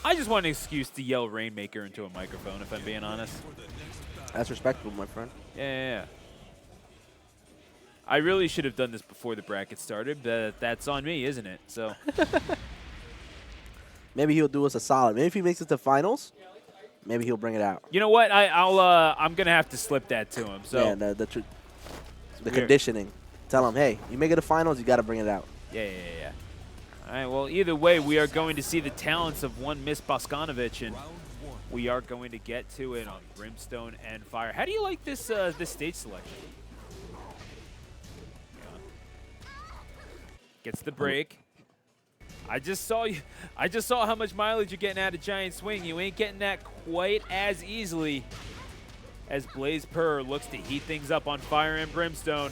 I just want an excuse to yell Rainmaker into a microphone, if I'm being honest. That's respectable, my friend. Yeah. I really should have done this before the bracket started, but that's on me, isn't it? So Maybe he'll do us a solid. Maybe if he makes it to finals, maybe he'll bring it out. you know what? I'm gonna have to slip that to him. So Yeah, the conditioning. Tell him, hey, you make it to finals, you got to bring it out. Yeah. All right, well, either way, we are going to see the talents of one Miss Boskanovich, and we are going to get to it on Brimstone and Fire. How do you like this this stage selection? Gets the break. I just saw how much mileage you're getting out of Giant Swing. You ain't getting that quite as easily as BlazerPurr looks to heat things up on Fire and Brimstone,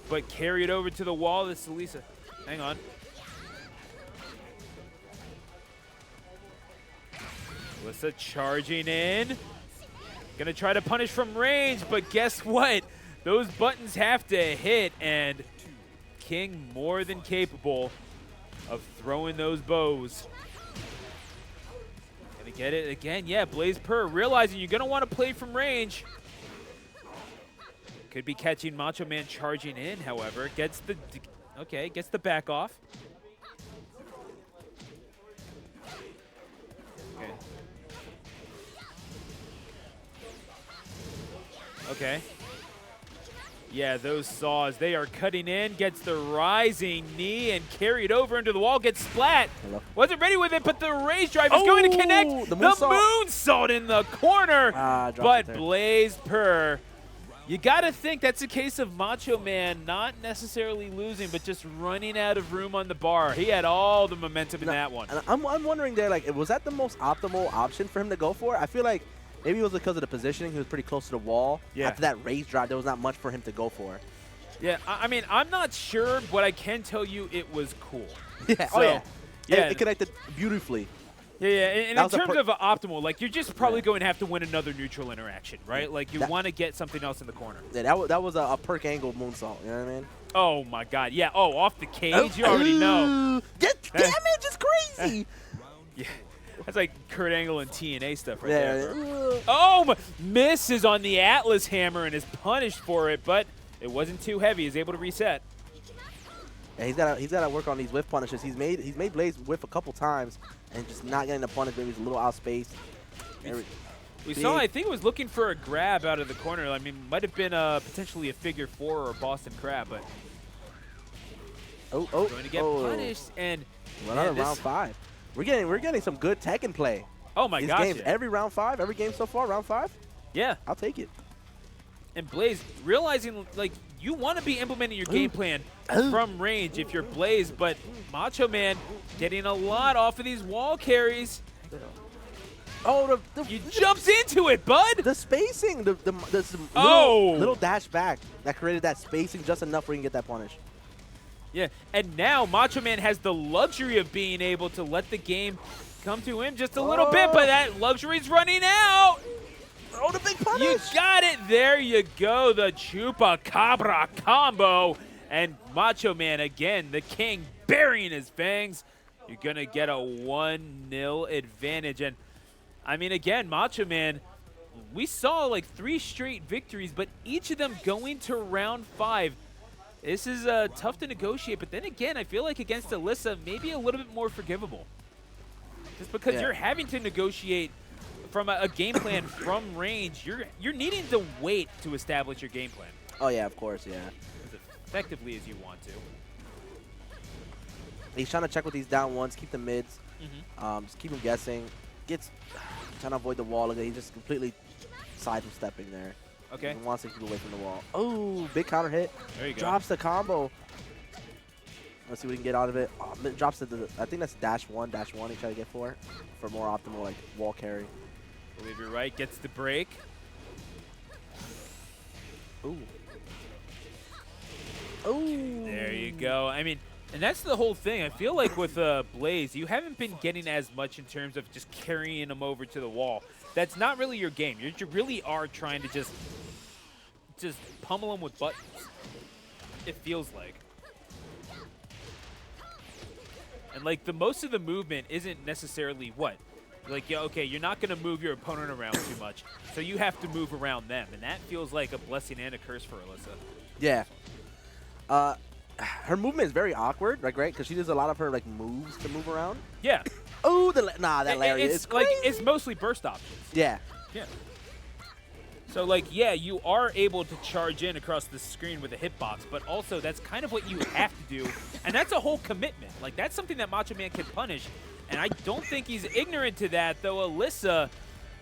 but carry it over to the wall. This is Alisa. Hang on. Alisa charging in. Gonna try to punish from range, but guess what? Those buttons have to hit, and King more than capable of throwing those bows. Gonna get it again. Yeah, BlazerPurr realizing you're gonna want to play from range. Could be catching MachoMan charging in, however. Gets the back off. Okay. Yeah, those saws, they are cutting in. Gets the rising knee and carried over into the wall. Gets splat. Hello. Wasn't ready with it, but the raise drive is going to connect. The moonsault in the corner. But BlazerPurr, you got to think that's a case of MachoMan not necessarily losing, but just running out of room on the bar. He had all the momentum in that one. And I'm wondering there, like, was that the most optimal option for him to go for? I feel like maybe it was because of the positioning. He was pretty close to the wall. Yeah. After that raise drive, there was not much for him to go for. Yeah, I mean, I'm not sure, but I can tell you it was cool. Yeah, so, yeah. It connected beautifully. Yeah. And in terms of optimal, like, you're just probably going to have to win another neutral interaction, right? Like, you want to get something else in the corner. Yeah, that was a perk angle moonsault. You know what I mean? Oh, my God. Yeah. Oh, off the cage. You already know. Damn it, just crazy. Yeah. That's like Kurt Angle and TNA stuff right there. Oh, misses on the Atlas hammer and is punished for it, but it wasn't too heavy. He's able to reset. Yeah, he's gotta work on these whiff punishes. He's made Blaze whiff a couple times and just not getting the punish. Maybe he's a little out of space. We saw, I think it was looking for a grab out of the corner. I mean, might have been potentially a figure 4 or a Boston Crab, but going to get punished and run out of round 5. We're getting some good Tekken play. Oh my gosh! Games, every round 5, every game so far, round 5. Yeah, I'll take it. And Blaze realizing, like, you want to be implementing your game plan from range if you're Blaze, but MachoMan getting a lot off of these wall carries. Oh, he jumps into it, bud. The spacing, the little dash back that created that spacing just enough where you can get that punish. Yeah, and now MachoMan has the luxury of being able to let the game come to him just a little bit, but that luxury's running out. Oh, the big punish. You got it. There you go. The Chupacabra combo. And MachoMan, again, the king burying his fangs. You're going to get a 1-0 advantage. And, I mean, again, MachoMan, we saw like 3 straight victories, but each of them going to round 5. This is tough to negotiate, but then again, I feel like against Alisa, maybe a little bit more forgivable. Just because you're having to negotiate from a game plan from range, you're needing to wait to establish your game plan. Oh, yeah, of course, yeah. As effectively as you want to. He's trying to check with these down ones, keep the mids, just keep him guessing. Trying to avoid the wall. He's just completely sidestepping there. Okay. He wants to keep away from the wall. Oh, big counter hit. There you go. Drops the combo. Let's see what we can get out of it. Drops it. I think that's dash one. He tried to get for more optimal like wall carry. Believe you're right. Gets the break. Ooh. Ooh. There you go. I mean, and that's the whole thing. I feel like with Blaze, you haven't been getting as much in terms of just carrying them over to the wall. That's not really your game. You really are trying to just pummel them with buttons. It feels like. And like most of the movement isn't necessarily what? Like, yeah, okay, you're not going to move your opponent around too much, so you have to move around them, and that feels like a blessing and a curse for Alisa. Yeah. Her movement is very awkward, like, right? Because she does a lot of her, like, moves to move around. Yeah. Oh, that lariat is crazy. Like, it's mostly burst options. Yeah. Yeah. So, like, yeah, you are able to charge in across the screen with a hitbox, but also that's kind of what you have to do, and that's a whole commitment. Like, that's something that MachoMan can punish, and I don't think he's ignorant to that, though Alisa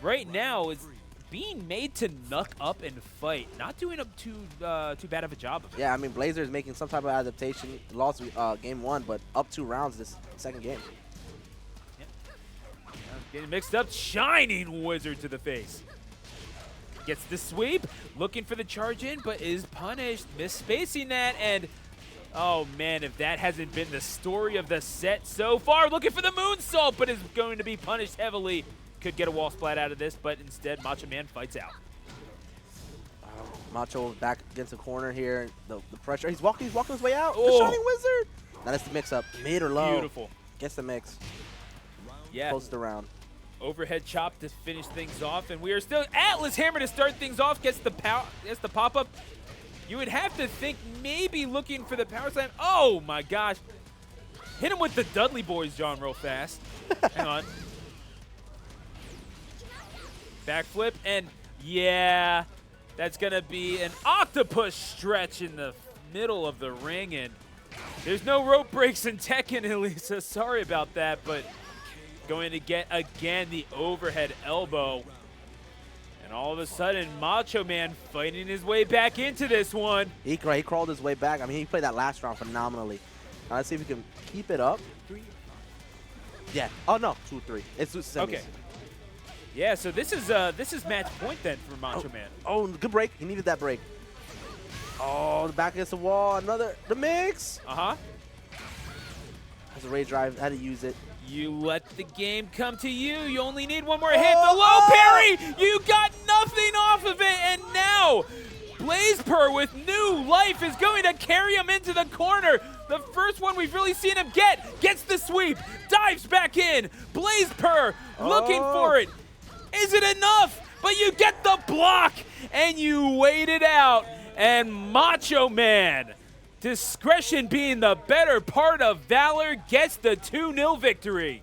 right now is being made to knuck up and fight. Not doing too bad of a job of it. Yeah, I mean, Blazer is making some type of adaptation. Lost game 1, but up 2 rounds this second game. Yep. Getting mixed up. Shining Wizard to the face. Gets the sweep, looking for the charge in, but is punished, misspacing that, and oh man, if that hasn't been the story of the set so far, looking for the moonsault, but is going to be punished heavily. Could get a wall splat out of this, but instead MachoMan fights out. Macho back against the corner here, the pressure, he's walking his way out, Oh. the Shining Wizard! Now that's the mix up, mid or low. Beautiful. Gets the mix. Yeah. Close the round. Overhead chop to finish things off, and we are still Atlas Hammer to start things off. Gets the pop up. You would have to think maybe looking for the power slam. Oh my gosh! Hit him with the Dudley Boys, John, real fast. Hang on. Backflip, and yeah, that's gonna be an octopus stretch in the middle of the ring, and there's no rope breaks in Tekken, Alisa. Sorry about that, but. Going to get, again, the overhead elbow. And all of a sudden, MachoMan fighting his way back into this one. He crawled his way back. I mean, he played that last round phenomenally. Now let's see if we can keep it up. Yeah. Oh, no. 2-3. It's semis. Okay. Yeah, so this is match point then for MachoMan. Oh, good break. He needed that break. Oh, the back against the wall. The mix. Uh-huh. That's a rage drive. Had to use it. You let the game come to you. You only need one more hit. The low parry! You got nothing off of it, and now BlazerPurr with new life is going to carry him into the corner. The first one we've really seen him gets the sweep, dives back in. BlazerPurr looking for it. Is it enough? But you get the block, and you wait it out. And MachoMan, discretion being the better part of valor, gets the 2-0 victory.